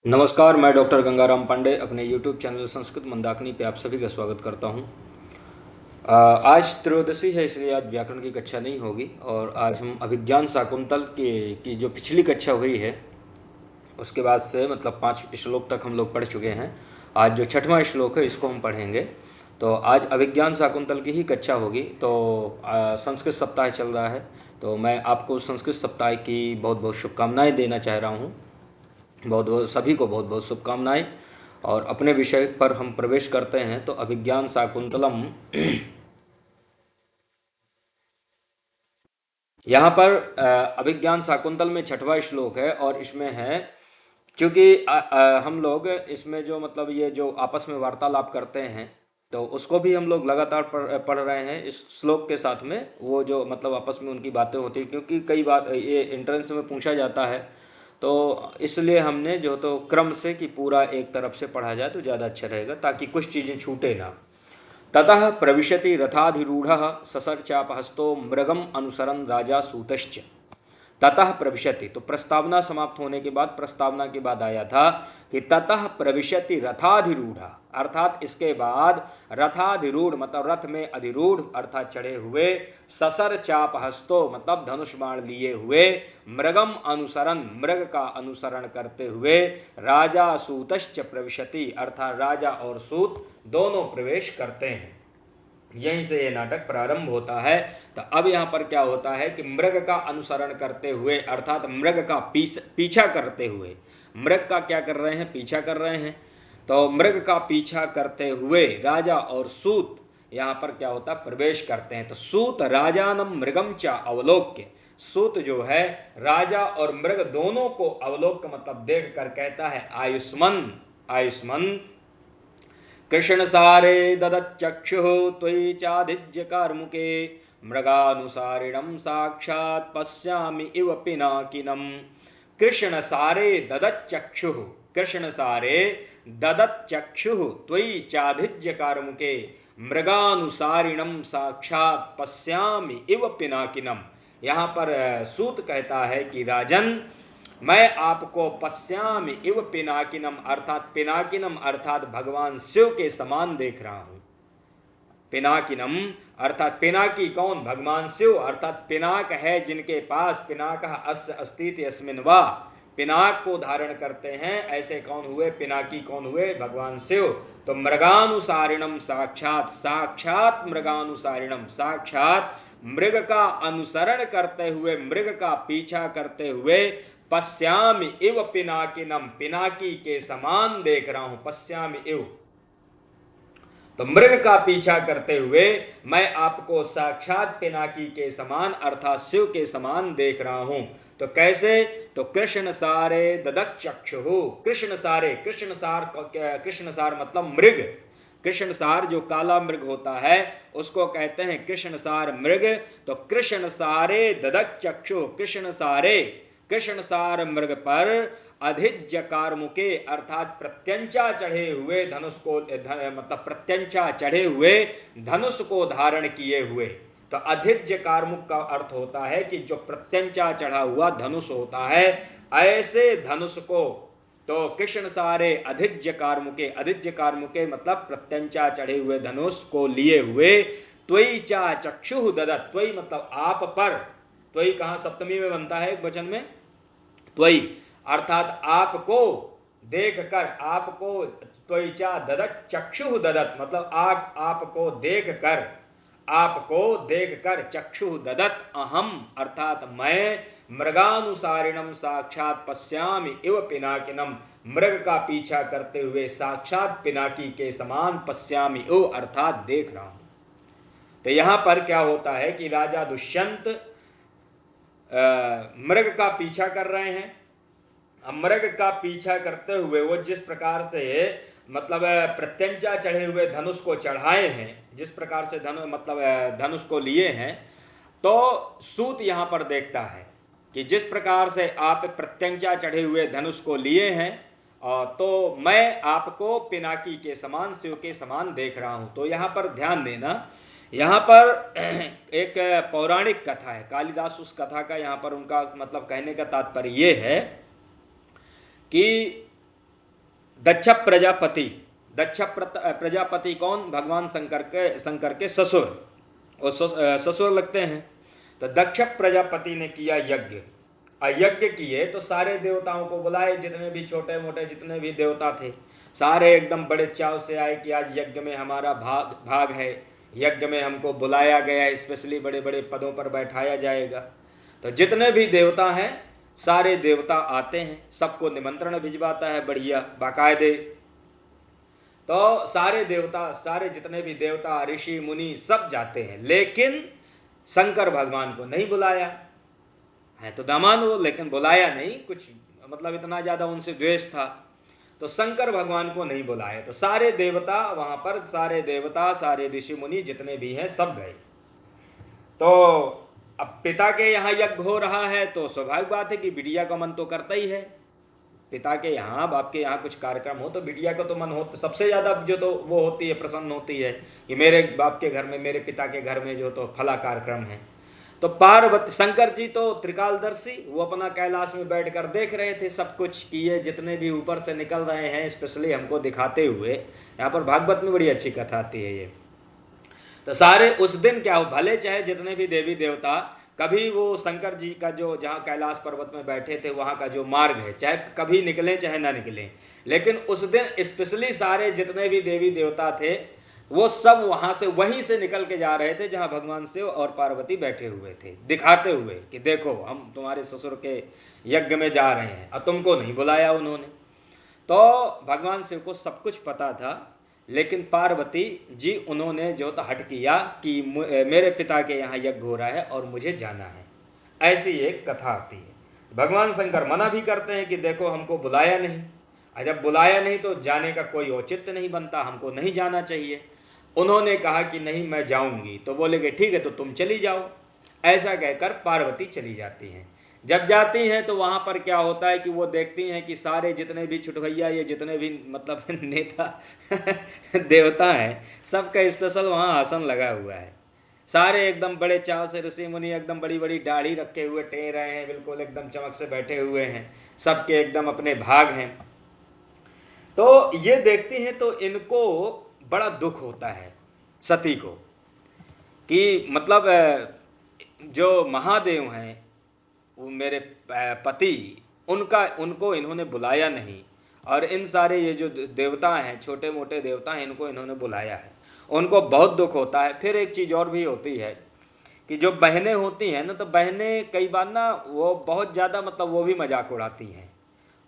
नमस्कार, मैं डॉक्टर गंगाराम पांडे अपने YouTube चैनल संस्कृत मंदाकिनी पे आप सभी का स्वागत करता हूँ। आज त्रयोदशी है, इसलिए आज व्याकरण की कक्षा नहीं होगी और आज हम अभिज्ञान शाकुंतल की जो पिछली कक्षा हुई है उसके बाद से मतलब 5 श्लोक तक हम लोग पढ़ चुके हैं। आज जो छठवां श्लोक है इसको हम पढ़ेंगे। तो आज अभिज्ञान शाकुंतल की ही कक्षा होगी। तो संस्कृत सप्ताह चल रहा है, तो मैं आपको संस्कृत सप्ताह की बहुत बहुत शुभकामनाएं देना चाह रहा हूँ। बहुत बहुत सभी को बहुत बहुत शुभकामनाएं। और अपने विषय पर हम प्रवेश करते हैं। तो अभिज्ञान शाकुंतलम, यहाँ पर अभिज्ञान शाकुंतल में छठवां श्लोक है और इसमें है क्योंकि हम लोग इसमें जो मतलब ये जो आपस में वार्तालाप करते हैं तो उसको भी हम लोग लगातार पढ़ रहे हैं इस श्लोक के साथ में। वो जो मतलब आपस में उनकी बातें होती हैं, क्योंकि कई बार ये एंट्रेंस में पूछा जाता है, तो इसलिए हमने जो तो क्रम से कि पूरा एक तरफ से पढ़ा जाए तो ज़्यादा अच्छा रहेगा, ताकि कुछ चीज़ें छूटे ना। ततः प्रविशति रथाधिरूढ़ ससर्चापहस्तो मृगम अनुसरन् राजा सूतश्च। ततः प्रविशति, तो प्रस्तावना समाप्त होने के बाद प्रस्तावना के बाद आया था कि ततः प्रविशति रथाधिरूढ़, अर्थात इसके बाद रथाधिरूढ़ मतलब रथ में अधिरूढ़ अर्थात चढ़े हुए, ससर चाप हस्तो मतलब धनुष बाण लिए हुए, मृगम अनुसरण मृग का अनुसरण करते हुए, राजा सूतश्च प्रविशति अर्थात राजा और सूत दोनों प्रवेश करते हैं। यहीं से ये नाटक प्रारंभ होता है। तो अब यहाँ पर क्या होता है कि मृग का अनुसरण करते हुए अर्थात मृग का पीछा करते हुए, मृग का क्या कर रहे हैं, पीछा कर रहे हैं। तो मृग का पीछा करते हुए राजा और सूत यहाँ पर क्या होता है, प्रवेश करते हैं। तो सूत राजानम मृगम चा अवलोक्य, सूत जो है राजा और मृग दोनों को अवलोक मतलब देख कर कहता है आयुष्मन आयुष्मन कृष्ण सारे ददच्चक्षुः त्वयि चाधिज्य कार्मुके मृगानुसारिणं साक्षात् पश्यामि इव पिनाकिनम्। कृष्ण सारे ददच्चक्षुः, कृष्ण सारे ददच्चक्षुः त्वयि चाधिज्य कार्मुके मृगानुसारिणं साक्षात् पश्यामि इव पिनाकिनम्। यहाँ पर सूत कहता है कि राजन, मैं आपको पश्यामि इव पिनाकिनम अर्थात पिनाकिनम अर्थात भगवान शिव के समान देख रहा हूं। पिनाकिनम अर्थात पिनाकी कौन, भगवान शिव अर्थात पिनाक है जिनके पास पिनाक अस्य अस्तित यस्मिन वा, पिनाक को धारण करते हैं ऐसे कौन हुए, पिनाकी कौन हुए, भगवान शिव। तो मृगानुसारिणम साक्षात, साक्षात मृगानुसारिणम साक्षात मृग का अनुसरण करते हुए, मृग का पीछा करते हुए, पश्यामि इव पिनाकिनम पिनाकी के समान देख रहा हूं, पश्यामि इव। तो मृग का पीछा करते हुए मैं आपको साक्षात पिनाकी के समान अर्थात शिव के समान देख रहा हूं। तो कैसे, तो कृष्ण सारे ददक चक्षु, कृष्ण सारे, कृष्ण सार, कृष्ण सार मतलब मृग, कृष्ण सार जो काला मृग होता है उसको कहते हैं कृष्ण सार मृग। तो कृष्ण सारे ददक चक्षु, कृष्ण सारे, कृष्ण सार मृग पर अधिज्य कार्मुके अर्थात प्रत्यंचा चढ़े हुए धनुष को मतलब प्रत्यंचा चढ़े हुए धनुष को धारण किए हुए। तो अधिज्य कार्मुक का अर्थ होता है कि जो प्रत्यंचा चढ़ा हुआ धनुष होता है, ऐसे धनुष को। तो कृष्ण सारे अधिज्य कार्मुके, अधिज्य कार्मुके मतलब प्रत्यंचा चढ़े हुए धनुष को लिए हुए, त्वयि चा चक्षु ददत, त्वयि मतलब आप पर, त्वयि कहाँ सप्तमी में बनता है एक वचन में, त्वयि अर्थात आपको देख कर, आपको त्वचा ददत चक्षु ददत मतलब आपको देख कर, आपको देख कर चक्षु ददत अहम अर्थात मैं मृगानुसारिणम साक्षात पश्यामि इव पिनाकिनम मृग का पीछा करते हुए साक्षात पिनाकी के समान पश्यामि इव अर्थात देख रहा हूं। तो यहां पर क्या होता है कि राजा दुष्यंत मृग का पीछा कर रहे हैं। मृग का पीछा करते हुए वो जिस प्रकार से मतलब प्रत्यंचा चढ़े हुए धनुष को चढ़ाए हैं, जिस प्रकार से धनुष को लिए हैं, तो सूत यहां पर देखता है कि जिस प्रकार से आप प्रत्यंचा चढ़े हुए धनुष को लिए हैं, तो मैं आपको पिनाकी के समान, शिव के समान देख रहा हूं। तो यहां पर ध्यान देना, यहाँ पर एक पौराणिक कथा है, कालिदास उस कथा का यहाँ पर उनका मतलब कहने का तात्पर्य ये है कि दक्ष प्रजापति, प्रजापति कौन? भगवान शंकर के ससुर, वो ससुर लगते हैं। तो दक्ष प्रजापति ने किया यज्ञ, यज्ञ किए तो सारे देवताओं को बुलाए, जितने भी छोटे मोटे जितने भी देवता थे सारे एकदम बड़े चाव से आए कि आज यज्ञ में हमारा भाग है, यज्ञ में हमको बुलाया गया है, स्पेशली बड़े बड़े पदों पर बैठाया जाएगा। तो जितने भी देवता हैं सारे देवता आते हैं, सबको निमंत्रण भिजवाता है बढ़िया बाकायदे। तो सारे देवता, सारे जितने भी देवता ऋषि मुनि सब जाते हैं, लेकिन शंकर भगवान को नहीं बुलाया है। तो दामान वो, लेकिन बुलाया नहीं, कुछ मतलब इतना ज्यादा उनसे द्वेष था, तो शंकर भगवान को नहीं बुलाया। तो सारे देवता वहां पर, सारे देवता सारे ऋषि मुनि जितने भी हैं सब गए। तो अब पिता के यहाँ यज्ञ हो रहा है तो स्वाभाविक बात है कि बिटिया का मन तो करता ही है। पिता के यहाँ, बाप के यहाँ कुछ कार्यक्रम हो तो बिटिया का तो मन हो, सबसे ज्यादा जो तो वो होती है, प्रसन्न होती है कि मेरे बाप के घर में, मेरे पिता के घर में जो तो फला कार्यक्रम है। तो पार्वती, शंकर जी तो त्रिकालदर्शी, वो अपना कैलाश में बैठकर देख रहे थे सब कुछ कि ये जितने भी ऊपर से निकल रहे हैं, स्पेशली हमको दिखाते हुए। यहाँ पर भागवत में बड़ी अच्छी कथा आती है ये। तो सारे उस दिन क्या हो, भले चाहे जितने भी देवी देवता, कभी वो शंकर जी का जो जहाँ कैलाश पर्वत में बैठे थे वहाँ का जो मार्ग है, चाहे कभी निकले चाहे ना निकले, लेकिन उस दिन स्पेशली सारे जितने भी देवी देवता थे वो सब वहां से, वहीं से निकल के जा रहे थे जहां भगवान शिव और पार्वती बैठे हुए थे, दिखाते हुए कि देखो हम तुम्हारे ससुर के यज्ञ में जा रहे हैं, और तुमको नहीं बुलाया उन्होंने। तो भगवान शिव को सब कुछ पता था, लेकिन पार्वती जी उन्होंने जो तो हट किया कि मेरे पिता के यहाँ यज्ञ हो रहा है और मुझे जाना है। ऐसी एक कथा आती है। भगवान शंकर मना भी करते हैं कि देखो हमको बुलाया नहीं, और जब बुलाया नहीं तो जाने का कोई औचित्य नहीं बनता, हमको नहीं जाना चाहिए। उन्होंने कहा कि नहीं मैं जाऊंगी, तो बोले कि ठीक है तो तुम चली जाओ। ऐसा कहकर पार्वती चली जाती हैं। जब जाती हैं तो वहां पर क्या होता है कि वो देखती हैं कि सारे जितने भी छुटभैया, ये जितने भी मतलब नेता देवता हैं, सबका स्पेशल वहां आसन लगा हुआ है। सारे एकदम बड़े चाव से ऋषि मुनि एकदम बड़ी बड़ी दाढ़ी रखे हुए टेर रहे हैं, बिल्कुल एकदम चमक से बैठे हुए हैं, सबके एकदम अपने भाग हैं। तो ये देखती हैं तो इनको बड़ा दुख होता है सती को कि मतलब जो महादेव हैं वो मेरे पति, उनको इन्होंने बुलाया नहीं, और इन सारे ये जो देवता हैं, छोटे मोटे देवता हैं, इनको इन्होंने बुलाया है। उनको बहुत दुख होता है। फिर एक चीज़ और भी होती है कि जो बहनें होती हैं ना, तो बहनें कई बार ना वो बहुत ज़्यादा मतलब वो भी मजाक उड़ाती हैं।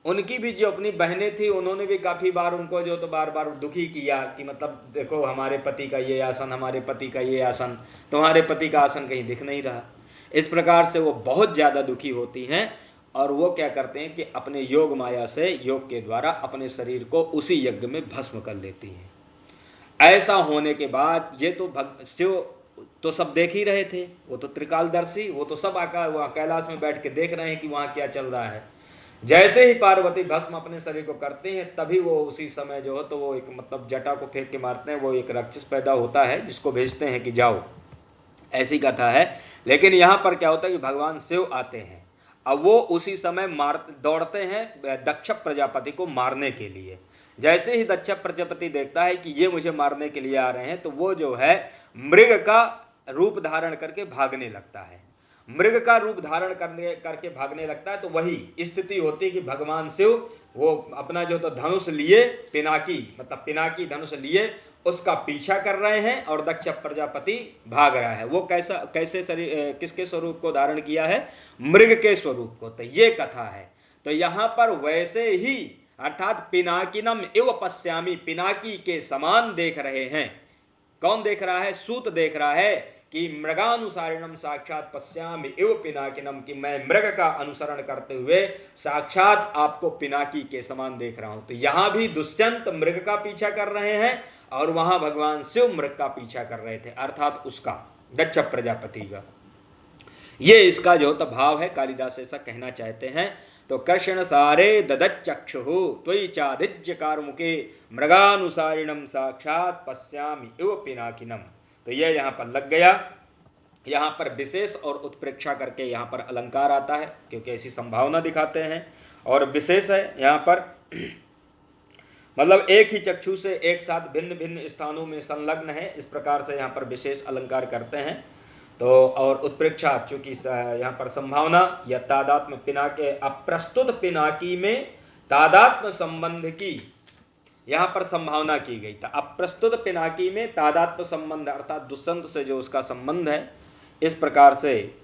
उनकी भी जो अपनी बहनें थी उन्होंने भी काफ़ी बार उनको जो तो बार बार दुखी किया कि मतलब देखो हमारे पति का ये आसन, हमारे पति का ये आसन, तुम्हारे पति का आसन कहीं दिख नहीं रहा। इस प्रकार से वो बहुत ज़्यादा दुखी होती हैं, और वो क्या करते हैं कि अपने योग माया से, योग के द्वारा अपने शरीर को उसी यज्ञ में भस्म कर लेती हैं। ऐसा होने के बाद ये तो शिव तो सब देख ही रहे थे, वो तो त्रिकालदर्शी, वो तो सब आकर वहाँ कैलाश में बैठ के देख रहे हैं कि वहाँ क्या चल रहा है। जैसे ही पार्वती भस्म अपने शरीर को करते हैं, तभी वो उसी समय जो है तो वो एक मतलब जटा को फेंक के मारते हैं, वो एक राक्षस पैदा होता है जिसको भेजते हैं कि जाओ, ऐसी कथा है। लेकिन यहाँ पर क्या होता है कि भगवान शिव आते हैं, अब वो उसी समय दौड़ते हैं दक्ष प्रजापति को मारने के लिए। जैसे ही दक्ष प्रजापति देखता है कि ये मुझे मारने के लिए आ रहे हैं, तो वो जो है मृग का रूप धारण करके भागने लगता है। मृग का रूप धारण करके भागने लगता है। तो वही स्थिति होती है कि भगवान शिव वो अपना जो तो धनुष लिए, पिनाकी मतलब पिनाकी धनुष लिए उसका पीछा कर रहे हैं, और दक्ष प्रजापति भाग रहा है। वो कैसे शरीर, किसके स्वरूप को धारण किया है? मृग के स्वरूप को। तो ये कथा है। तो यहाँ पर वैसे ही अर्थात पिनाकिनम इव पश्यामि, पिनाकी के समान देख रहे हैं। कौन देख रहा है? सूत देख रहा है कि मृगानुसारिणम साक्षात पश्यामि इव पिनाकिनम, कि मैं मृग का अनुसरण करते हुए साक्षात आपको पिनाकी के समान देख रहा हूं। तो यहां भी दुष्यंत मृग का पीछा कर रहे हैं, और वहां भगवान शिव मृग का पीछा कर रहे थे, अर्थात उसका दक्ष प्रजापति का। ये इसका जो तो भाव है, कालिदास ऐसा कहना चाहते हैं। तो कृष्ण सारे ददच्चक्षु त्वयि चादिज्य कारमुके मृगानुसारिणम साक्षात पश्यामि इव पिनाकिनम। तो यह यहाँ पर लग गया। यहाँ पर विशेष और उत्प्रेक्षा करके यहाँ पर अलंकार आता है, क्योंकि ऐसी संभावना दिखाते हैं, और विशेष है यहाँ पर। मतलब एक ही चक्षु से एक साथ भिन्न भिन्न स्थानों में संलग्न है, इस प्रकार से यहाँ पर विशेष अलंकार करते हैं। तो और उत्प्रेक्षा, चूंकि यहाँ पर संभावना या तादात्म्य पिनाके अप्रस्तुत पिनाकी में तादात्म्य संबंध की यहाँ पर संभावना की गई था। अप्रस्तुत पिनाकी में तादात्म्य संबंध अर्थात दुष्यंत से जो उसका संबंध है, इस प्रकार से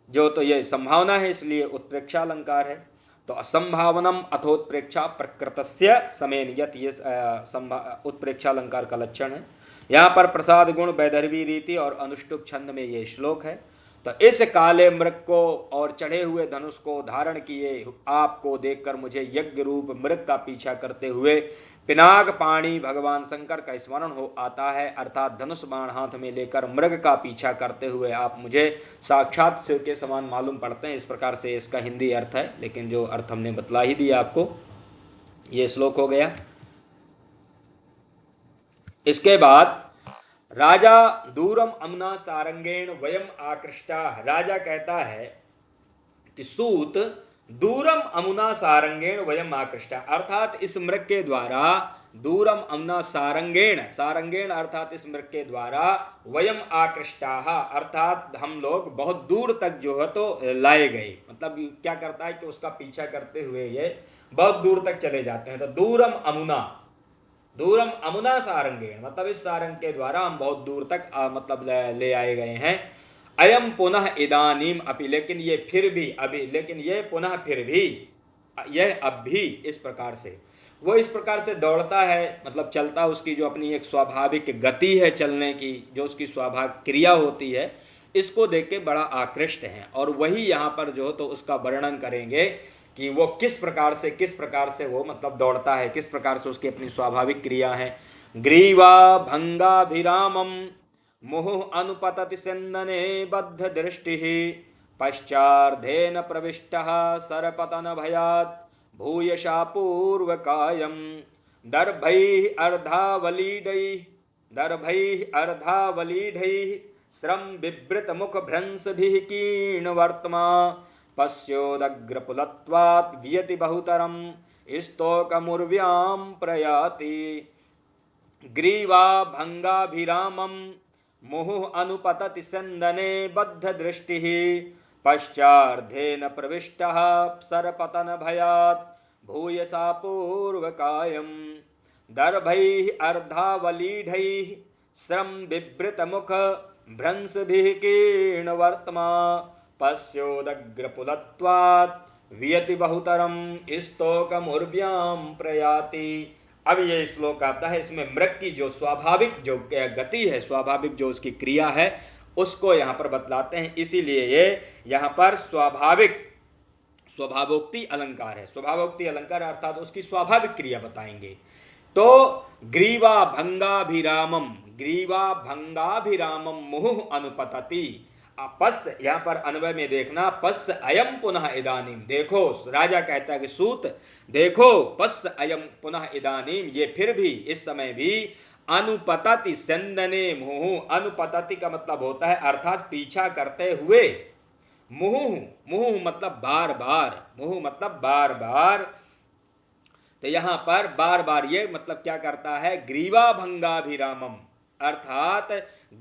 जो तो ये संभावना है, इसलिए उत्प्रेक्षा अलंकार है। तो असंभावनम अथोत्प्रेक्षा प्रकृतस्य समेन यत, ये उत्प्रेक्षा अलंकार का लक्षण है। यहाँ पर प्रसाद गुण वैदर्भी रीति और अनुष्टुप छंद में ये श्लोक है। तो इस काले मृग को और चढ़े हुए धनुष को धारण किए आपको देखकर मुझे यज्ञ रूप मृग का पीछा करते हुए पिनाक पाणी भगवान शंकर का स्मरण हो आता है, अर्थात धनुष बाण हाथ में लेकर मृग का पीछा करते हुए आप मुझे साक्षात शिव के समान मालूम पड़ते हैं। इस प्रकार से इसका हिंदी अर्थ है, लेकिन जो अर्थ हमने बतला ही दिया आपको। ये श्लोक हो गया। इसके बाद राजा दूरम अमना सारंगेण वयम आकृष्टा, राजा कहता है कि सूत दूरम अमुना सारंगेण वयम आकृष्टा, अर्थात इस मृग के द्वारा दूरम अमुना सारंगेण, सारंगेण अर्थात इस मृग के द्वारा वयम आकृष्टा, अर्थात हम लोग बहुत दूर तक जो है तो लाए गए। मतलब क्या करता है कि उसका पीछा करते हुए ये बहुत दूर तक चले जाते हैं। तो दूरम अमुना, दूरम अमुना सारंगेण मतलब इस सारंग के द्वारा हम बहुत दूर तक मतलब ले आए गए हैं। अयम पुनः इदानीम अपि, लेकिन ये फिर भी अभी, लेकिन ये पुनः फिर भी, यह अब भी, इस प्रकार से वो इस प्रकार से दौड़ता है, मतलब चलता, उसकी जो अपनी एक स्वाभाविक गति है चलने की, जो उसकी स्वाभाविक क्रिया होती है, इसको देख के बड़ा आकृष्ट हैं। और वही यहाँ पर जो तो उसका वर्णन करेंगे कि वो किस प्रकार से वो मतलब दौड़ता है, किस प्रकार से उसकी अपनी स्वाभाविक क्रिया है। ग्रीवा भंगाभिरामम मुहुः अनुपतति स्यन्दने बद्ध दृष्टि पश्चार्धेन प्रविष्टः सरपतन भयात् भूयशा पूर्वकायम दर्भैः अर्धावलीढैः श्रम बिभृत मुख भ्रंसभिः कीर्णवर्त्मा पश्योदग्रपुलत्वात् वियति बहुतरम स्तोकमुर्व्यां प्रयाति। ग्रीवा भंगाभिरामम मुहुः अनुपतति स्यन्दने बद्ध दृष्टिः पश्चार्धेन प्रविष्टः सरपतन भयात् भूयसा पूर्वकायम दर्भैः अर्धावलीढैः श्रम बिभृत मुख भ्रंसभिः कीर्णवर्त्मा पश्योदग्रपुलत्वात् वियति बहुतरम स्तोकमुर्व्यां प्रयाति। अब ये श्लोक आता है, इसमें मृग की जो स्वाभाविक जो गति है, स्वाभाविक जो उसकी क्रिया है, उसको यहाँ पर बतलाते हैं। इसीलिए ये यहाँ पर स्वभावोक्ति अलंकार है। स्वभावोक्ति अलंकार अर्थात उसकी स्वाभाविक क्रिया बताएंगे। तो ग्रीवा भंगाभिरामम मुहुः अनुपतति, पस यहाँ पर अन्वय में देखना, पस अयम पुनः इदानीम, देखो राजा कहता है कि सूत देखो, पस अयम पुनः इदानीम, ये फिर भी, इस समय भी, अनुपतति स्यन्दने मुहुः, अनुपतति का मतलब होता है अर्थात पीछा करते हुए, मुहुः मतलब बार बार, मुहुः मतलब बार बार। तो यहाँ पर बार बार ये मतलब क्या करता है, ग्रीवा भंगाभिरामम अर्थात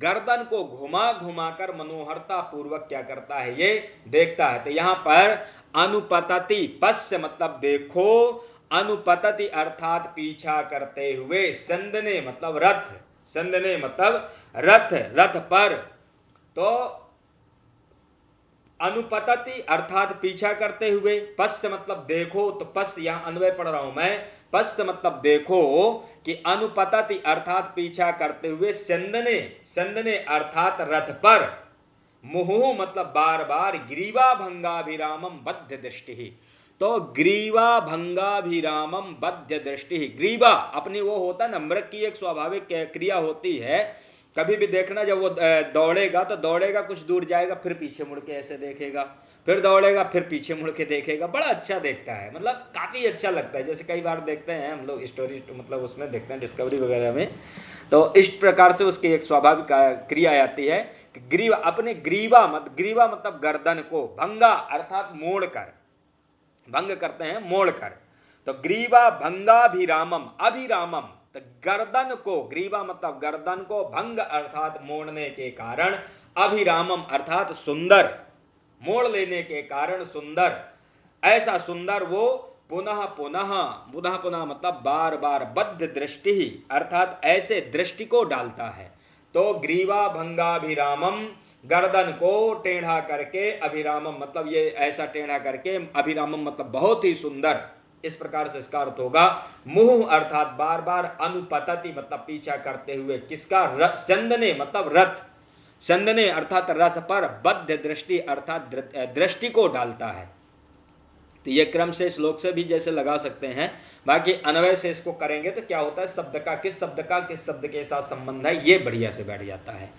गर्दन को घुमा घुमा कर मनोहरता पूर्वक क्या करता है, ये देखता है। तो यहाँ पर अनुपतति, पश्य मतलब देखो, अनुपतति अर्थात पीछा करते हुए, संदने मतलब रथ, संदने मतलब रथ, रथ पर। तो अनुपतति अर्थात पीछा करते हुए, पश्य मतलब देखो, तो पश्य यहाँ अन्वय पढ़ रहा हूं मैं, पश्य मतलब देखो कि अनुपतति अर्थात पीछा करते हुए, संदने, संदने अर्थात रथ पर, मुहुः मतलब बार बार, ग्रीवा भंगाभिरामम बद्ध दृष्टि। तो ग्रीवा भंगाभिरामम बद्ध दृष्टि, ग्रीवा अपनी वो होता है ना, मृग की एक स्वाभाविक क्रिया होती है। कभी भी देखना, जब वो दौड़ेगा तो दौड़ेगा, कुछ दूर जाएगा, फिर पीछे मुड़ के ऐसे देखेगा, फिर दौड़ेगा, फिर पीछे मुड़ के देखेगा, बड़ा अच्छा देखता है, मतलब काफ़ी अच्छा लगता है। जैसे कई बार देखते हैं हम लोग स्टोरी, मतलब उसमें देखते हैं डिस्कवरी वगैरह में, तो इस प्रकार से उसकी एक स्वाभाविक क्रिया आती है कि ग्रीवा, अपने ग्रीवा मतलब गर्दन को, भंगा अर्थात मोड़ कर, भंग करते हैं मोड़ कर, तो ग्रीवा भंगाभिरामम, अभिरामम, तो गर्दन को, ग्रीवा मतलब गर्दन को, भंग अर्थात मोड़ने के कारण, अभिरामम अर्थात सुंदर, मोड़ लेने के कारण सुंदर, ऐसा सुंदर वो पुनः पुनः, पुनः पुनः मतलब बार बार, बद्ध दृष्टि अर्थात ऐसे दृष्टि को डालता है। तो ग्रीवा भंगाभिरामम, गर्दन को टेढ़ा करके, अभिरामम मतलब ये ऐसा टेढ़ा करके, अभिरामम मतलब बहुत ही सुंदर, इस प्रकार से इसका अर्थ होगा। मुह अर्थात बार बार, अनुपतति मतलब पीछा करते हुए, किसका, चंदने मतलब रथ, चंदने अर्थात रथ पर, बद्ध दृष्टि अर्थात दृष्टि को डालता है। तो ये क्रम से श्लोक से भी जैसे लगा सकते हैं, बाकी अन्वय से इसको करेंगे तो क्या होता है, शब्द का किस शब्द के साथ संबंध है, ये बढ़िया से बैठ जाता है।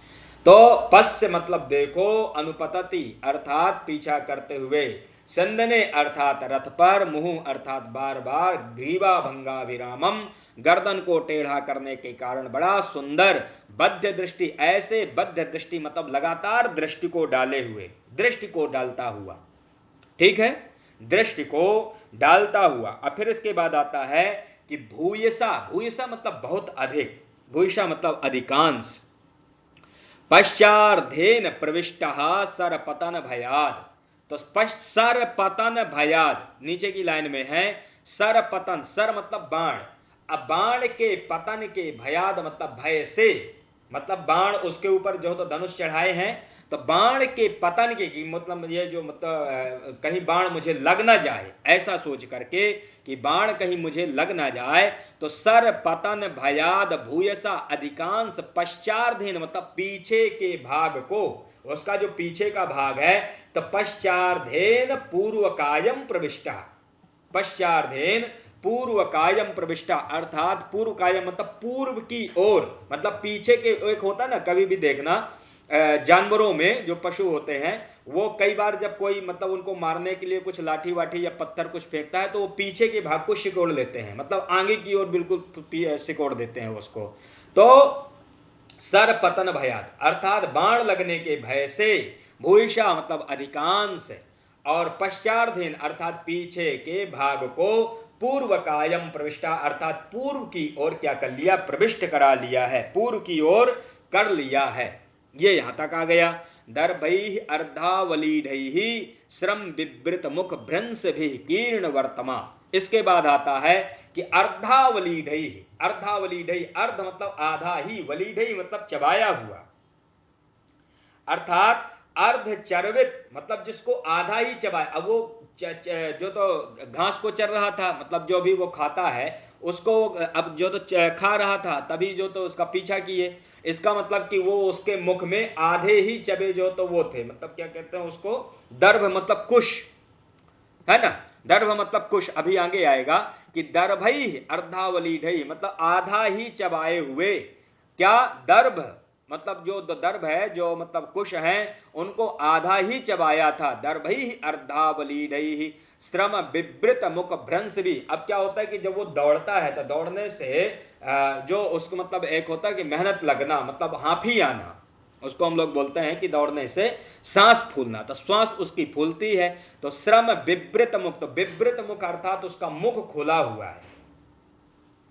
तो पश्य मतलब देखो, अनुपतति अर्थात पीछा करते हुए, संदने अर्थात रथ पर, मुंह अर्थात बार बार, ग्रीवा भंगाभिरामम गर्दन को टेढ़ा करने के कारण बड़ा सुंदर, बद्ध दृष्टि ऐसे, बद्ध दृष्टि मतलब लगातार दृष्टि को डाले हुए, दृष्टि को डालता हुआ, ठीक है, दृष्टि को डालता हुआ। अब फिर इसके बाद आता है कि भूयसा, भूयसा मतलब बहुत अधिक, भूयसा मतलब अधिकांश, पश्चार्धेन प्रविष्टः सरपतन भयाद, तो सरपतन भयाद नीचे की लाइन में है, सरपतन, सर मतलब बाण, अब बाण के पतन के, भयाद मतलब भय से, मतलब बाण उसके ऊपर जो तो धनुष चढ़ाए हैं, तो बाण के पतन के मतलब ये जो मतलब कहीं बाण मुझे लग ना जाए, ऐसा सोच करके कि बाण कहीं मुझे लग ना जाए, तो सर पतन भयाद भूयसा अधिकांश, पश्चार्धेन मतलब पीछे के भाग को, उसका जो पीछे का भाग है, तो पश्चार्धेन पूर्वकायम प्रविष्टा, पश्चार्धेन पूर्वकायम प्रविष्टा अर्थात पूर्वकायम मतलब पूर्व की ओर, मतलब पीछे के, एक होता ना कभी भी देखना जानवरों में जो पशु होते हैं, वो कई बार जब कोई मतलब उनको मारने के लिए कुछ लाठी वाठी या पत्थर कुछ फेंकता है, तो वो पीछे के भाग को सिकोड़ लेते हैं, मतलब आगे की ओर बिल्कुल सिकोड़ देते हैं उसको। तो सर पतन भयात अर्थात बाण लगने के भय से, भूयिषा मतलब अधिकांश, और पश्चार्धेन अर्थात पीछे के भाग को, पूर्व कायम प्रविष्टा अर्थात पूर्व की ओर क्या कर लिया, प्रविष्ट करा लिया है, पूर्व की ओर कर लिया है। ये यहां तक आ गया। दर्भैः अर्धावलीढैः श्रम विवृत मुख भ्रंश भी कीर्ण वर्तमा। इसके बाद आता है कि अर्धावलीढैः, अर्धावलीढैः अर्ध मतलब आधा ही, वलीढैः मतलब चबाया हुआ, अर्थात अर्ध चर्वित मतलब जिसको आधा ही चबाया। अब वो जो तो घास को चर रहा था, मतलब जो भी वो खाता है उसको, अब जो तो खा रहा था तभी जो तो उसका पीछा किए, इसका मतलब कि वो उसके मुख में आधे ही चबे जो तो वो थे, मतलब क्या कहते हैं उसको, दर्भ मतलब कुश है ना, दर्भ मतलब कुश। अभी आगे आएगा कि दर्भई अर्धावलीढई मतलब आधा ही चबाए हुए, क्या दर्भ मतलब जो दर्भ है, जो मतलब कुश हैं उनको आधा ही चबाया था। दर्भई अर्धावलीढई श्रम विवृत मुख भ्रंश भी। अब क्या होता है कि जब वो दौड़ता है तो दौड़ने से जो उसको मतलब एक होता है कि मेहनत लगना, मतलब हांफी आना, उसको हम लोग बोलते हैं कि दौड़ने से सांस फूलना, तो सांस उसकी फूलती है। तो श्रम विवृत मुख, तो विवृत मुख अर्थात उसका मुख खुला हुआ है,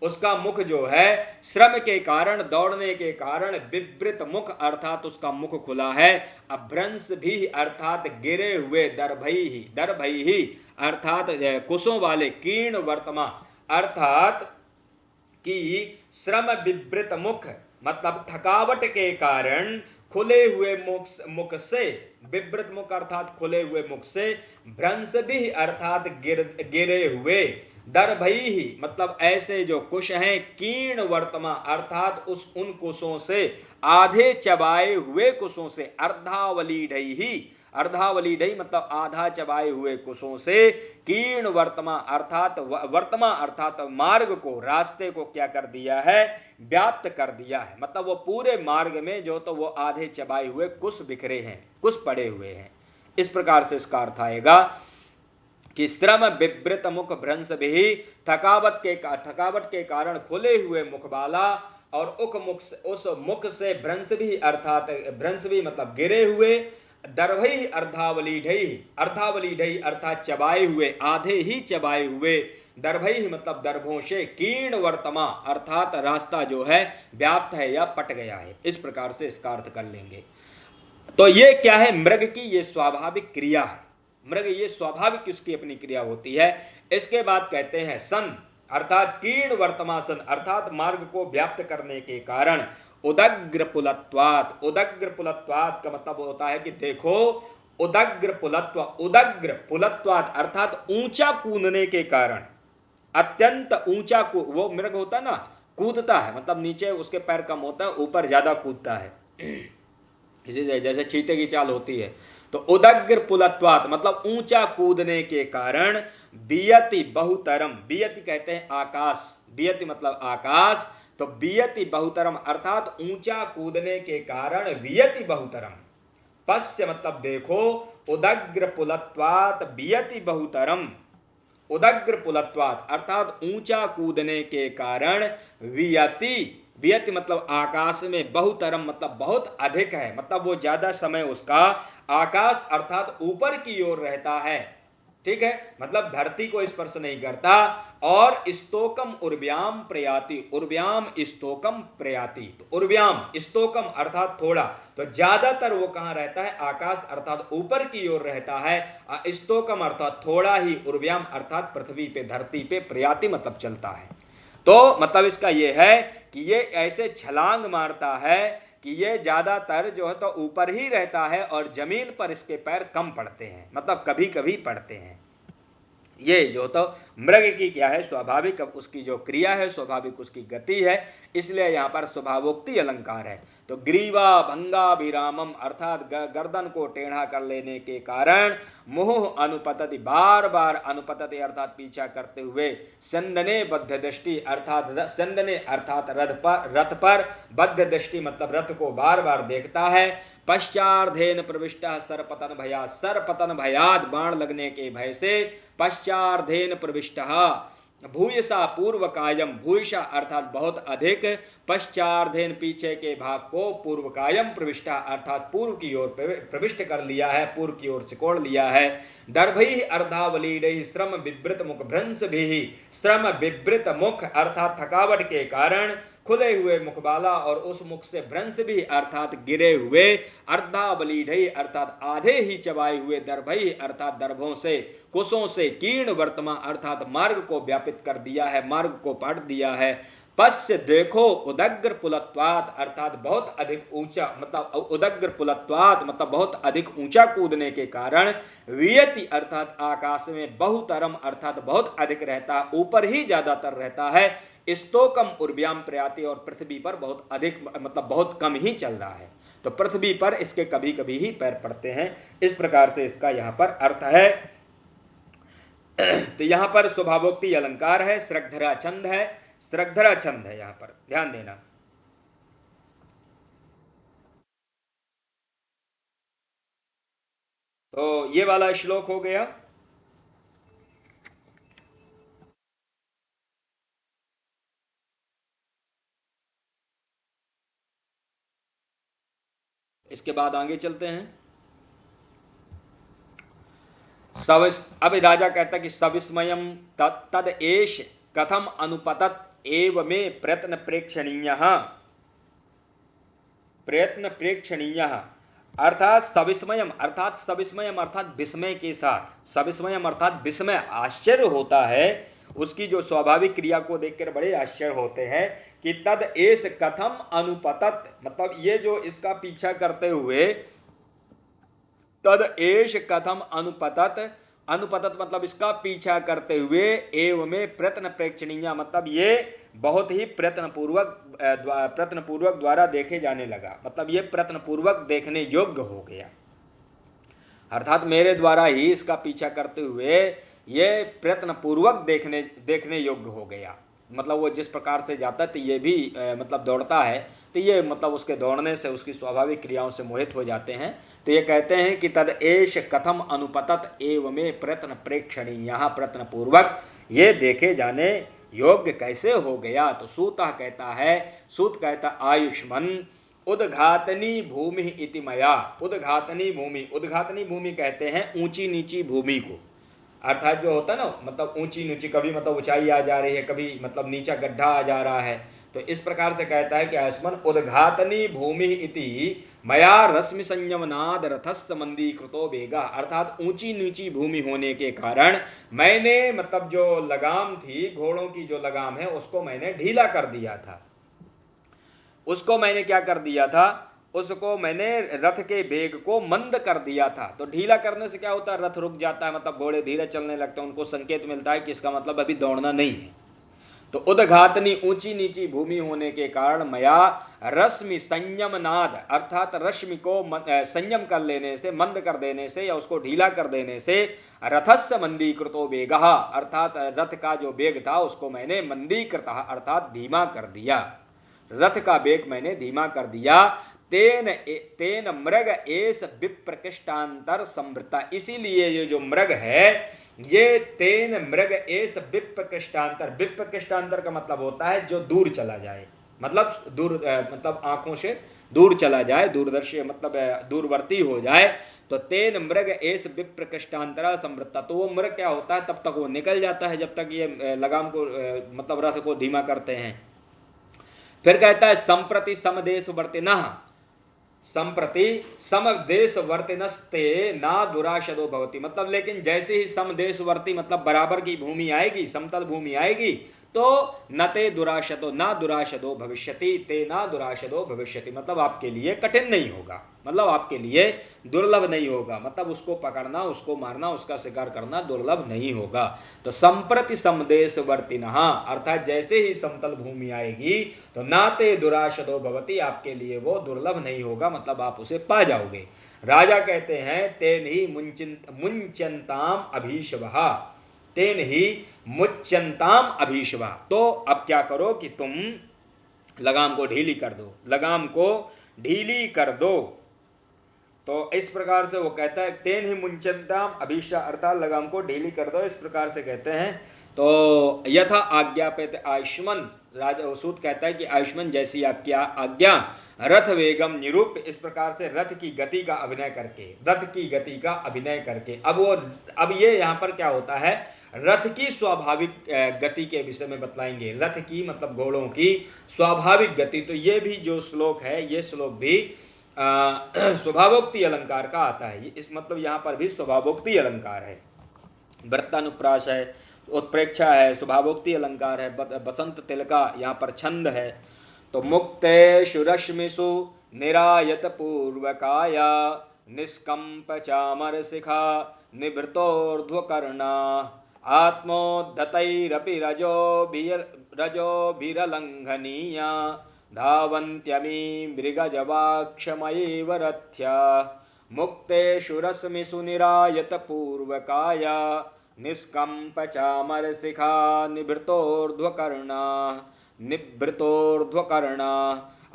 उसका मुख जो है श्रम के कारण, दौड़ने के कारण, विवृत मुख अर्थात उसका मुख खुला है। अभ्रंश भी अर्थात गिरे हुए, दर्भई ही, दर्भई ही अर्थात कुशों वाले, कीर्ण वर्तमा अर्थात कि श्रम विवृत मुख मतलब थकावट के कारण खुले हुए मुख से, विवृत मुख अर्थात खुले हुए मुख से, भ्रंश भी अर्थात गिरे हुए, दर्भई ही मतलब ऐसे जो कुश हैं, कीर्ण वर्तमा अर्थात उन कुशों से, आधे चबाए हुए कुशों से, अर्धावलीढई ही, अर्धावलीढई मतलब आधा चबाए हुए कुशों से, कीर्ण वर्तमा अर्थात वर्तमा अर्थात मार्ग को, रास्ते को क्या कर दिया है, व्याप्त कर दिया है। मतलब वो पूरे मार्ग में जो तो वो आधे चबाए हुए कुश बिखरे हैं, कुश पड़े हुए हैं। इस प्रकार से इसका अर्थ आएगा कि श्रम विवृत मुख भ्रंश भी, थकावट के कारण खुले हुए मुख वाला, और उस मुख से भ्रंश भी अर्थात भ्रंश भी मतलब गिरे हुए, दर्भई अर्धावलीढई, अर्धावलीढई अर्थात चबाए हुए, आधे ही चबाए हुए, दर्भई ही मतलब दर्भों से, कीर्ण वर्तमा अर्थात रास्ता जो है व्याप्त है या पट गया है, इस प्रकार से इसका अर्थ कर लेंगे। तो ये क्या है, मृग की ये स्वाभाविक क्रिया है, मृग ये स्वाभाविक उसकी अपनी क्रिया होती है। इसके बाद कहते हैं सन अर्थात कीर्ण वर्तमासन अर्थात मार्ग को व्याप्त करने के कारण, उदग्र पुलत्वात, उदग्र पुलत्वात का मतलब होता है कि देखो उदग्र पुलत्व, उदग्र पुलत्वात अर्थात ऊंचा कूदने के कारण, अत्यंत ऊंचा वो मृग होता है ना, कूदता है मतलब नीचे उसके पैर कम होता है, ऊपर ज्यादा कूदता है, इसी जैसे चीते की चाल होती है। तो उदग्र पुलत्वात मतलब ऊंचा कूदने के कारण, बियति बहुतरम, बियति कहते हैं आकाश, बियति मतलब आकाश, तो बियति बहुतरम अर्थात ऊंचा कूदने के कारण, बियति बहुतरम, पश्य मतलब देखो, उदग्र पुलत्वात बियति बहुतरम, उदग्र पुलत्वात अर्थात ऊंचा कूदने के कारण, वियति, वियति मतलब आकाश में, बहुतरम मतलब बहुत अधिक है, मतलब वो ज्यादा समय उसका आकाश अर्थात ऊपर की ओर रहता है, ठीक है, मतलब धरती को स्पर्श नहीं करता। और स्तोकम उर्व्याम प्रयाति, उर्व्याम स्तोकम प्रयाति, तो उर्व्याम स्तोकम अर्थात थोड़ा, तो ज्यादातर वो कहां रहता है, आकाश अर्थात ऊपर की ओर रहता है, स्तोकम अर्थात थोड़ा ही, उर्व्याम अर्थात पृथ्वी पे, धरती पे, प्रयाति मतलब चलता है। तो मतलब इसका ये है कि ये ऐसे छलांग मारता है कि ये ज्यादातर जो है तो ऊपर ही रहता है और जमीन पर इसके पैर कम पड़ते हैं, मतलब कभी कभी पड़ते हैं। ये जो तो मृग की क्या है, स्वाभाविक उसकी जो क्रिया है, स्वाभाविक उसकी गति है, इसलिए यहाँ पर स्वभावोक्ति अलंकार है। तो ग्रीवा भंगाभिरामम अर्थात गर्दन को टेढ़ा कर लेने के कारण, मुहुः अनुपतति बार बार अनुपतति अर्थात पीछा करते हुए, संदने बद्ध दृष्टि अर्थात संदने अर्थात रथ पर बद्ध दृष्टि मतलब रथ को बार बार देखता है, पश्चार्धेन प्रविष्ट सरपतन भयात, सरपतन भयात बाण लगने के भय से, पश्चार्धेन प्रविष्ट भूयसा पूर्व कायम, भूयसा अर्थात बहुत अधिक, पश्चार्धेन पीछे के भाग को, पूर्व कायम प्रविष्ट अर्थात पूर्व की ओर प्रविष्ट कर लिया है, पूर्व की ओर सिकोड़ लिया है। दर्भि अर्धावलीडि श्रम विवृत मुख भ्रंश भी, श्रम विवृत मुख अर्थात थकावट के कारण, खुले हुए मुखबाला और उस मुख से भ्रंश भी अर्थात गिरे हुए, अर्धावलीढई अर्थात आधे ही चबाए हुए, दर्भई अर्थात दर्भों से, कुशों से, कीर्ण वर्तमा अर्थात मार्ग को व्यापित कर दिया है, मार्ग को पाट दिया है। पश्य देखो उदग्र पुलत्वात अर्थात बहुत अधिक ऊंचा, मतलब उदग्र पुलत्वात मतलब बहुत अधिक ऊंचा कूदने के कारण, वियति अर्थात आकाश में, बहुतरम अर्थात बहुत अधिक रहता, ऊपर ही ज्यादातर रहता है, स्तोकम उर्व्याम प्रयाति और पृथ्वी पर बहुत अधिक मतलब बहुत कम ही चल रहा है, तो पृथ्वी पर इसके कभी कभी ही पैर पड़ते हैं। इस प्रकार से इसका यहाँ पर अर्थ है। तो यहाँ पर स्वभावोक्ति अलंकार है, श्रद्धरा छंद है, श्रद्धरा छंद है, यहाँ पर ध्यान देना। तो ये वाला श्लोक हो गया। इसके बाद आगे चलते हैं। अब राजा कहता कि सविस्मयम तद एष कथम अनुपतत एव में प्रयत्न प्रेक्षणीय, प्रयत्न प्रेक्षणीय अर्थात सविस्मयम अर्थात विस्मय के साथ, सविस्मयम अर्थात विस्मय आश्चर्य होता है, उसकी जो स्वाभाविक क्रिया को देखकर बड़े आश्चर्य होते हैं कि तद एष कथम अनुपतत मतलब ये जो इसका पीछा करते हुए, तद एष कथम अनुपतत, अनुपतत मतलब इसका पीछा करते हुए, एवं में प्रयत्न प्रेक्षणीय मतलब ये बहुत ही प्रयत्न पूर्वक द्वारा देखे जाने लगा, मतलब ये प्रयत्न पूर्वक देखने योग्य हो गया, अर्थात मेरे द्वारा ही इसका पीछा करते हुए ये प्रयत्न पूर्वक देखने योग्य हो गया, मतलब वो जिस प्रकार से जाता है तो ये भी मतलब दौड़ता है, तो ये मतलब उसके दौड़ने से उसकी स्वाभाविक क्रियाओं से मोहित हो जाते हैं। तो ये कहते हैं कि तद एष कथम अनुपतत एव में प्रयत्न प्रेक्षणी, यहाँ प्रयत्न पूर्वक ये देखे जाने योग्य कैसे हो गया। तो सूतः कहता है, सूत कहता आयुष्मन उद्घातनी भूमि इति मया, उद्घातनी भूमि, उद्घातनी भूमि कहते हैं ऊंची नीची भूमि को, अर्थात जो होता है ना, मतलब ऊंची नीची, कभी मतलब ऊंचाई आ जा रही है, कभी मतलब नीचा गड्ढा आ जा रहा है। तो इस प्रकार से कहता है कि आयुष्मान उद्घातनी भूमि इति मया रश्मि संयमनाद रथस्य मंदीकृतो वेगा, अर्थात ऊंची नीची भूमि होने के कारण मैंने मतलब जो लगाम थी, घोड़ों की जो लगाम है, उसको मैंने ढीला कर दिया था। उसको मैंने क्या कर दिया था, उसको मैंने रथ के वेग को मंद कर दिया था। तो ढीला करने से क्या होता है, रथ रुक जाता है, मतलब घोड़े धीरे चलने लगते हैं, उनको संकेत मिलता है कि इसका मतलब अभी दौड़ना नहीं है। तो उद्घातनी ऊंची नीची भूमि होने के कारण मया रश्मि संयम नाद, अर्थात रश्मि को संयम कर लेने से, मंद कर देने से या उसको ढीला कर देने से रथस्य मंदीकृतो वेग, अर्थात रथ का जो वेग था उसको मैंने मंदीकृत अर्थात धीमा कर दिया, रथ का वेग मैंने धीमा कर दिया। तेन तेन मृग एस विप्रकृष्टांतर संवृता, इसीलिए ये जो मृग है, ये तेन मृग एस विप्रकृष्टांतर, विप्रकृष्टांतर का मतलब होता है जो दूर चला जाए, मतलब दूर मतलब आंखों से दूर चला जाए, दूरदर्शी मतलब दूरवर्ती हो जाए। तो तेन मृग एस विप्रकृष्टांतरा संवृत्ता, तो वो मृग क्या होता है, तब तक वो निकल जाता है जब तक ये लगाम को मतलब रथ को धीमा करते हैं। फिर कहता है संप्रति समदेश वर्तिनः, संप्रति समदेशवर्तिनस्ते ना दुराशदो भवति, मतलब लेकिन जैसे ही समदेशवर्ती मतलब बराबर की भूमि आएगी, समतल भूमि आएगी, तो न ते दुराशदो, ना दुराशदो भविष्यति, ते ना दुराशदो भविष्यति, मतलब आपके लिए कठिन नहीं होगा, मतलब आपके लिए दुर्लभ नहीं होगा, मतलब उसको पकड़ना, उसको मारना, उसका शिकार करना दुर्लभ नहीं होगा। तो संप्रति समदेशवर्तिनः, अर्थात जैसे ही समतल भूमि आएगी तो ना ते दुराशदो भवति, आपके लिए वो दुर्लभ नहीं होगा, मतलब आप उसे पा जाओगे। राजा कहते हैं तेन ही मुंचंताम अभीशवः, तेन ही मुच्यंताम अभीशवा, तो अब क्या करो कि तुम लगाम को ढीली कर दो, लगाम को ढीली कर दो। तो इस प्रकार से वो कहता है तेन ही मुंचंताम अभीशा, अर्थात लगाम को ढीली कर दो, इस प्रकार से कहते हैं। तो यथा आज्ञापित आयुष्मन, राजा सूत कहता है कि आयुष्मन जैसी आपकी आज्ञा, रथ वेगम निरूप, इस प्रकार से रथ की गति का अभिनय करके, रथ की गति का अभिनय करके। अब ये यहाँ पर क्या होता है, रथ की स्वाभाविक गति के विषय में बतलाएंगे, रथ की मतलब घोड़ों की स्वाभाविक गति। तो ये भी जो श्लोक है, ये श्लोक भी स्वभावोक्ति अलंकार का आता है, इस मतलब यहाँ पर भी स्वभावोक्ति अलंकार है, वृत्तानुप्रास है, उत्प्रेक्षा है, स्वभावोक्ति अलंकार है, बसंत तिलका यहाँ पर छंद है। तो मुक्तेषु रश्मिषु निरायत पूर्वकाया निष्कंप चामर शिखा निवृतोर्ध्वकर्णा आत्मोद्धतैरपि रजोभिरलंघनीया धावन्त्यमी मृगजवाक्षमयैव रथ्या मुक्तेषु रश्मिषु निरायत पूर्वकाया निष्कंप चामर शिखा निभृतोर्ध्वकर्णा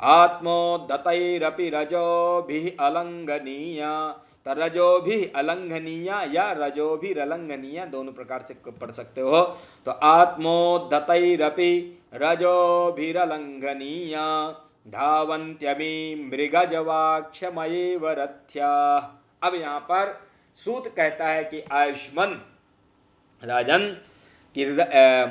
आत्मोद्धतैरपि रजोभिः अलंघनीया। तो रजोभिः अलंघनीया या रजोभिरलंघनीया दोनों प्रकार से पढ़ सकते हो। तो आत्मोद्धतैरपि रजोभिरलंघनीया धावन्त्यमी मृगजवाक्षमयैव रथ्या। अब यहाँ पर सूत कहता है कि आयुष्मन राजन कि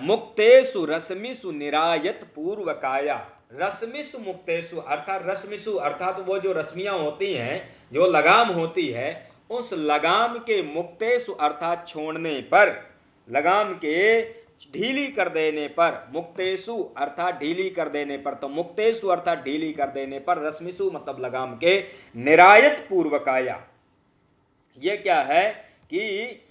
मुक्तेषु रश्मिषु निरायत पूर्वकाया, रश्मिषु मुक्तेषु अर्थात रश्मिषु अर्थात वो जो रश्मियां होती हैं, जो लगाम होती है, उस लगाम के मुक्तेषु अर्थात छोड़ने पर, लगाम के ढीली कर देने पर, मुक्तेषु अर्थात ढीली कर देने पर, तो मुक्तेषु अर्थात ढीली कर देने पर, रश्मिषु मतलब लगाम के, निरायत पूर्वकाया, ये क्या है कि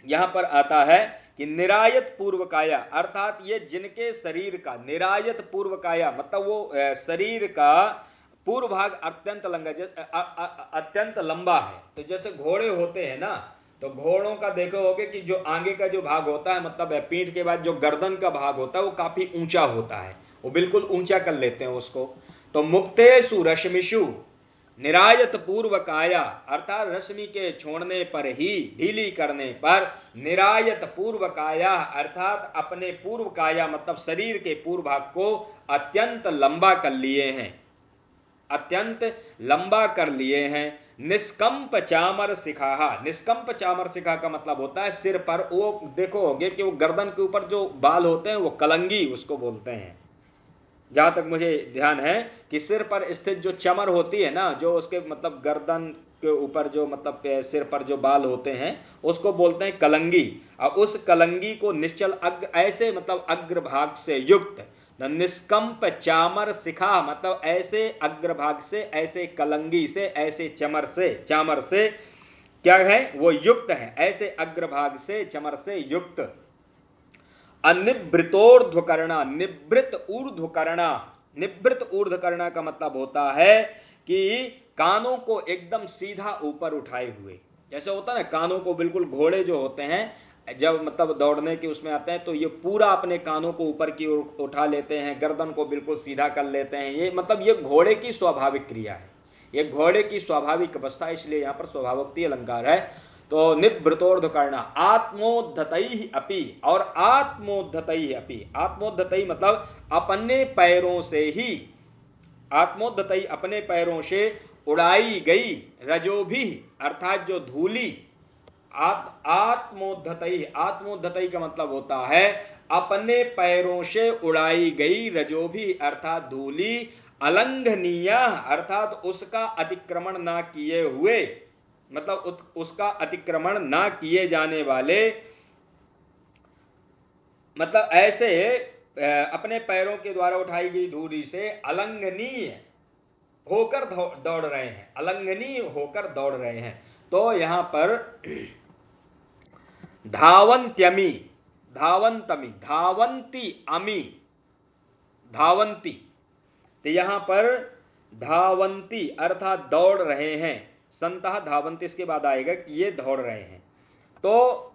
यहां पर आता है कि निरायत पूर्वकाया, अर्थात ये जिनके शरीर का, निरायत पूर्वकाया मतलब वो शरीर का पूर्व भाग अत्यंत लंबा है। तो जैसे घोड़े होते हैं ना, तो घोड़ों का देखो होगे कि जो आगे का जो भाग होता है, मतलब पीठ के बाद जो गर्दन का भाग होता है, वो काफी ऊंचा होता है, वो बिल्कुल ऊंचा कर लेते हैं उसको। तो मुक्तेषु रश्मिषु निरायत पूर्वकाया, अर्थात रश्मि के छोड़ने पर ही, ढीली करने पर, निरायत पूर्वकाया अर्थात अपने पूर्व काया मतलब शरीर के पूर्व भाग को अत्यंत लंबा कर लिए हैं, अत्यंत लंबा कर लिए हैं। निष्कंप चामर शिखा। निष्कंप चामर शिखा का मतलब होता है सिर पर, वो देखोगे कि वो गर्दन के ऊपर जो बाल होते हैं वो कलंगी उसको बोलते हैं। जहां तक मुझे ध्यान है कि सिर पर स्थित जो चमर होती है ना, जो उसके मतलब गर्दन के ऊपर जो मतलब सिर पर जो बाल होते हैं उसको बोलते हैं कलंगी। और उस कलंगी को निश्चल ऐसे मतलब अग्रभाग से युक्त, निष्कंप चामर शिखा मतलब ऐसे अग्रभाग से, ऐसे कलंगी से, ऐसे चामर से क्या है वो युक्त है, ऐसे अग्रभाग से चमर से युक्त। अनिवृतोर्ध्वकर्णा, निवृत ऊर्ध्वकर्णा। निवृत ऊर्ध्वकर्णा का मतलब होता है कि कानों को एकदम सीधा ऊपर उठाए हुए। जैसे होता है ना कानों को बिल्कुल, घोड़े जो होते हैं जब मतलब दौड़ने के उसमें आते हैं तो ये पूरा अपने कानों को ऊपर की ओर उठा लेते हैं, गर्दन को बिल्कुल सीधा कर लेते हैं। ये मतलब ये घोड़े की स्वाभाविक क्रिया है, ये घोड़े की स्वाभाविक अवस्था, इसलिए यहाँ पर स्वभावोक्ति अलंकार है। तो निवृतोर्ध्वकर्णा आत्मोद्धतैः अपि, और आत्मोद्धतैः अपि, आत्मोद्धतैः मतलब अपने पैरों से ही, आत्मोद्धतैः अपने पैरों से उड़ाई गई, रजोभी अर्थात जो धूली, आत्मोद्धतैः, आत्मोद्धतैः का मतलब होता है अपने पैरों से उड़ाई गई, रजोभी अर्थात धूली, अलंघनीय अर्थात उसका अतिक्रमण ना किए हुए, मतलब उसका अतिक्रमण ना किए जाने वाले, मतलब ऐसे अपने पैरों के द्वारा उठाई गई धूली से अलंघनीय होकर दौड़ रहे हैं, अलंघनीय होकर दौड़ रहे हैं। तो यहां पर धावंत्यमी, धावंतमी, धावंती अमी, धावंती, तो यहां पर धावंती अर्थात दौड़ रहे हैं, संतः धावंती इसके बाद आएगा कि ये दौड़ रहे हैं। तो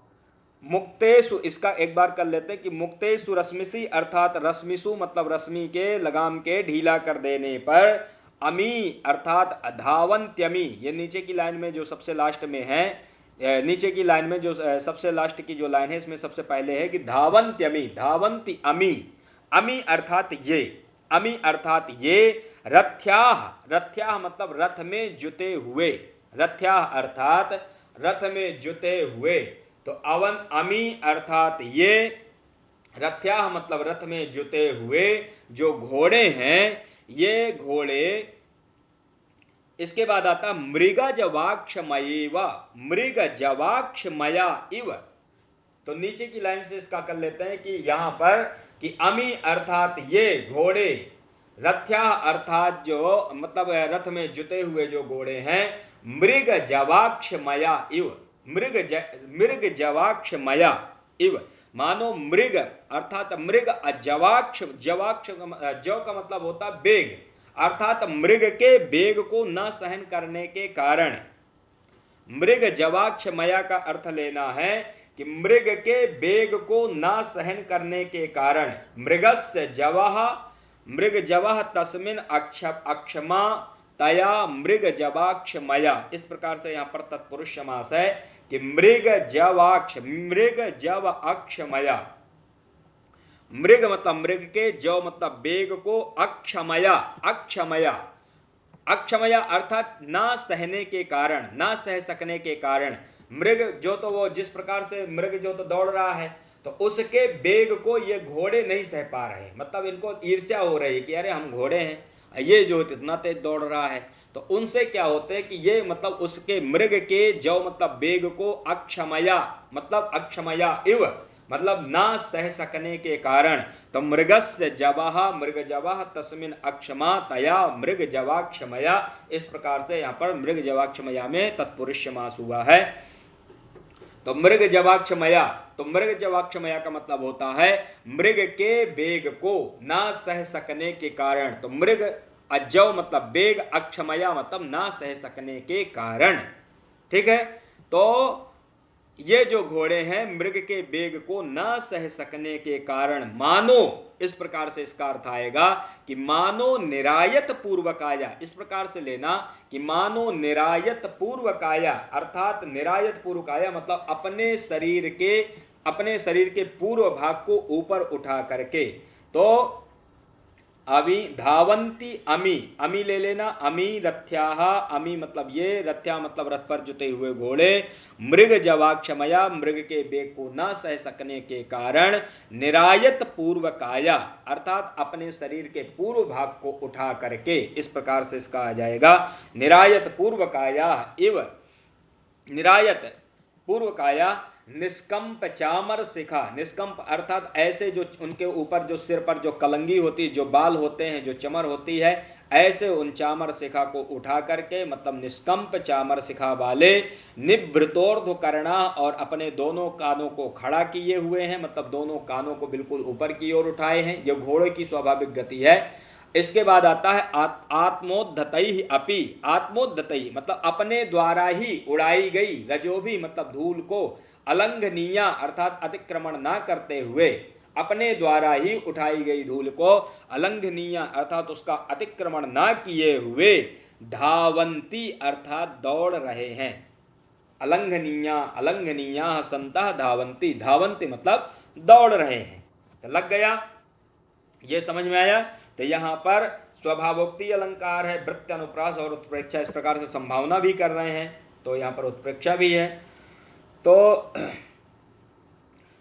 मुक्तेषु, इसका एक बार कर लेते हैं कि मुक्तेषु रश्मिषि अर्थात रश्मिषु मतलब रश्मि के लगाम के ढीला कर देने पर, अमी अर्थात धावंत्यमी, ये नीचे की लाइन में जो सबसे लास्ट में है, नीचे की लाइन में जो सबसे लास्ट की जो लाइन है इसमें सबसे पहले है कि धावंत्यमी, धावंती अमी, अमी अर्थात ये, अमी अर्थात ये, रथ्याह, रथ्याह मतलब रथ में जुते हुए, रथ्याह अर्थात रथ में जुते हुए। तो अवन अमी अर्थात ये, रथ्याह मतलब रथ में जुते हुए जो घोड़े हैं, ये घोड़े। इसके बाद आता मृगजवाक्षमयेव, मृगजवाक्षमया इव। तो नीचे की लाइन से इसका कर लेते हैं कि यहां पर कि अमी अर्थात ये घोड़े, रथ्या अर्थात जो मतलब रथ में जुते हुए जो घोड़े हैं, मृग जवाक्षमया इव, मृग जवाक्षमया इव, मानो मृग अर्थात मृग जवाक्ष, जवाक्ष जो का मतलब होता बेग, अर्थात मृग के बेग को न सहन करने के कारण, मृग जवाक्षमया का अर्थ लेना है कि मृग के बेग को न सहन करने के कारण, मृगस्य जवः, मृग जवः तस्मिन् अक्षमा तया मृग जवाक्षमया। इस प्रकार से यहाँ पर तत्पुरुष समास है कि मृग जवाक्ष, मृग जव अक्षमया, मृग मतलब मृग के, जो मतलब बेग को, अक्षमया, अक्षमया, अक्षमया अर्थात ना सहने के कारण, ना सह सकने के कारण, मृग जो तो वो जिस प्रकार से मृग जो तो दौड़ रहा है तो उसके बेग को ये घोड़े नहीं सह पा रहे, मतलब इनको ईर्ष्या हो रही है कि अरे हम घोड़े हैं, ये जो इतना तेज दौड़ रहा है। तो उनसे क्या होते हैं कि ये मतलब उसके मृग के जो मतलब बेग को अक्षमया मतलब अक्षमया इव मतलब ना सह सकने के कारण, तो मृगस्य जवाह, मृग जवाह तस्मिन अक्षमा तया मृग जवाक्षमया। इस प्रकार से यहाँ पर मृग जवाक्षमया में तत्पुरुष समास हुआ है। तो मृग जवाक्षमया, तो मृग जवाक्षमया का मतलब होता है मृग के बेग को ना सह सकने के कारण। तो मृग अजव मतलब बेग, अक्षमया मतलब ना सह सकने के कारण। ठीक है, तो ये जो घोड़े हैं मृग के बेग को न सह सकने के कारण, मानो, इस प्रकार से इसका अर्थ आएगा कि मानो निरायत पूर्वकाया, इस प्रकार से लेना कि मानो निरायत पूर्वकाया, अर्थात निरायत पूर्वकाया मतलब अपने शरीर के पूर्व भाग को ऊपर उठा करके। तो अमी धावंती अमी, अमी ले लेना, अमी रथ्याः, अमी मतलब ये, रथ्या मतलब रथ पर जुते हुए घोड़े, मृग जवाक्षमया मृग के बेग को न सह सकने के कारण, निरायत पूर्व काया अर्थात अपने शरीर के पूर्व भाग को उठा करके, इस प्रकार से इसका आ जाएगा निरायत पूर्व काया इव, निरायत पूर्व काया निष्कंप चामर शिखा, निष्कंप अर्थात ऐसे जो उनके ऊपर जो सिर पर जो कलंगी होती है, जो बाल होते हैं, जो चमर होती है, ऐसे उन चामर शिखा को उठा करके, मतलब निष्कंप चामर शिखा वाले, निभृतोर्ध्व करना और अपने दोनों कानों को खड़ा किए हुए हैं, मतलब दोनों कानों को बिल्कुल ऊपर की ओर उठाए हैं, जो घोड़े की स्वाभाविक गति है। इसके बाद आता है आत्मोद्धतई अपि, आत्मोद्धतई मतलब अपने द्वारा ही उड़ाई गई, रजो भी मतलब धूल को, अलंघनीया अर्थात अतिक्रमण ना करते हुए, अपने द्वारा ही उठाई गई धूल को अलंघनीय अर्थात उसका अतिक्रमण ना किए हुए, धावंती अर्थात दौड़ रहे हैं, अलंघनीया अलंघनीया संतः धावंती, धावंती मतलब दौड़ रहे हैं। तो लग गया, ये समझ में आया। तो यहाँ पर स्वभावोक्ति अलंकार है, वृत्त अनुप्रास और उत्प्रेक्षा, इस प्रकार से संभावना भी कर रहे हैं, तो यहाँ पर उत्प्रेक्षा भी है। तो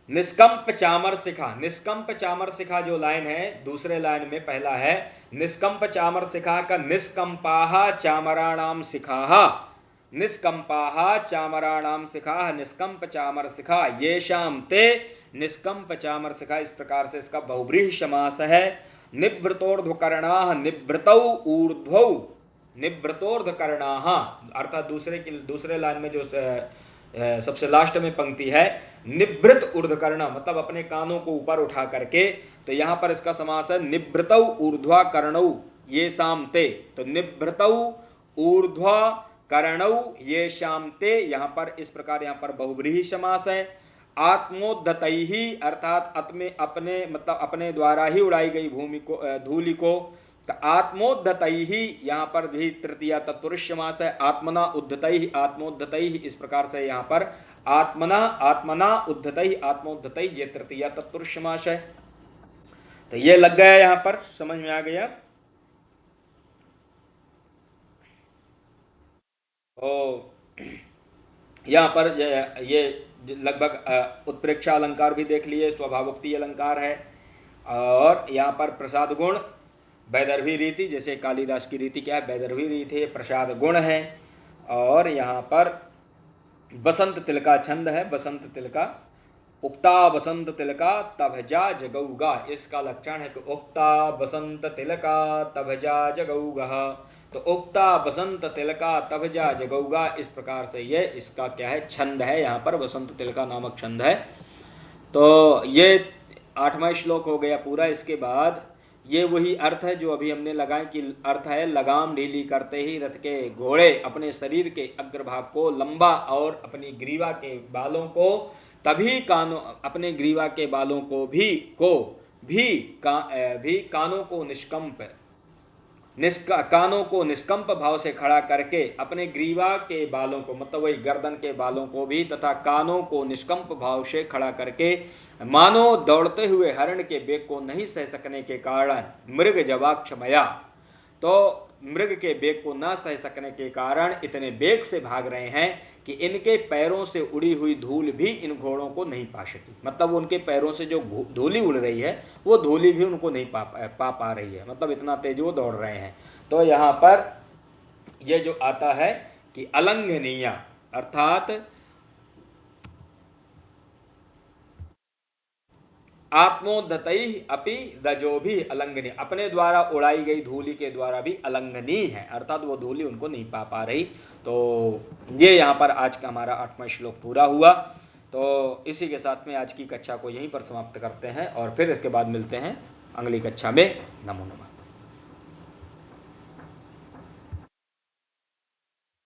निष्कंप चामर शिखा, निष्कंप चामर शिखा जो लाइन है, दूसरे लाइन में पहला है निष्कंप चामर शिखा का, निष्कंपाः चामराणाम शिखाः, निष्कंपाः चामराणाम शिखाः, निष्कंप चामर शिखा येषाम ते, निष्कंप चामर शिखा, इस प्रकार से इसका बहुव्रीहि समास है। निभृतोर्ध्वकर्णाः, निभृतौ ऊर्ध्वौ, निभृतोर्ध्वकर्णाः अर्थात दूसरे लाइन में जो सबसे लास्ट में पंक्ति है, निभृत ऊर्ध्वकर्ण मतलब अपने कानों को ऊपर उठा करके, तो यहां पर इसका समास है निभृतौ ऊर्ध्वा कर्णौ ये शामते, तो निभृतौ ऊर्ध्वा कर्णौ ये शामते, यहां पर इस प्रकार यहां पर बहुव्रीहि समास है। आत्मोद्धतैहि अर्थात अपने मतलब अपने द्वारा ही उड़ाई गई भूमि को, धूलि को, आत्मोद्धतैहि यहाँ पर भी तृतीया तत्पुरुष समास है। आत्मना उद्धतैहि, आत्मोद्धतैहि, इस प्रकार से यहाँ पर आत्मना आत्मना उद्धतैहि आत्मोद्धतैहि, ये तृतीया तत्पुरुष समास है। तो ये लग गया, यहाँ पर समझ में आ गया। तो यहाँ पर ये लगभग उत्प्रेक्षा अलंकार भी देख लिए, स्वभावोक्ति अलंकार है, और यहाँ पर प्रसाद गुण वैदर्भी रीति, जैसे कालिदास की रीति क्या है, वैदर्भी रीति है, प्रसाद गुण है। और यहाँ पर बसंत तिलका छंद है, बसंत तिलका, उक्ता बसंत तिलका तभजा जगौगा, इसका लक्षण है कि उक्ता बसंत तिलका तभजा जगौगा, तो उक्ता बसंत तिलका तभजा जगौगा, इस प्रकार से ये इसका क्या है, छंद है, यहाँ पर बसंत तिलका नामक छंद है। तो ये 8वां श्लोक हो गया पूरा। इसके बाद ये वही अर्थ है जो अभी हमने लगाए कि अर्थ है लगाम ढीली करते ही रथ के घोड़े अपने शरीर के अग्रभाग को लंबा और अपनी ग्रीवा के बालों को, तभी कानों, अपने ग्रीवा के बालों को भी कानों को कानों को निष्कंप भाव से खड़ा करके, अपने ग्रीवा के बालों को मतलब वही गर्दन के बालों को भी तथा कानों को निष्कंप भाव से खड़ा करके, मानो दौड़ते हुए हरण के बेग को नहीं सह सकने के कारण, मृग जवाक्षमया, तो मृग के बेग को न सह सकने के कारण इतने बेग से भाग रहे हैं कि इनके पैरों से उड़ी हुई धूल भी इन घोड़ों को नहीं पा सकी, मतलब उनके पैरों से जो धूली उड़ रही है वो धूली भी उनको नहीं पा रही है, मतलब इतना तेज वो दौड़ रहे हैं। तो यहाँ पर ये जो आता है कि अलंघनीय अर्थात आत्मोद्धतैहि अपि दजो भी अलंघनीय, अपने द्वारा उड़ाई गई धूलि के द्वारा भी अलंघनीय है, अर्थात वो धूलि उनको नहीं पा रही। तो ये यहाँ पर आज का हमारा 8वां श्लोक पूरा हुआ। तो इसी के साथ में आज की कक्षा को यहीं पर समाप्त करते हैं और फिर इसके बाद मिलते हैं अगली कक्षा में। नमो नमः।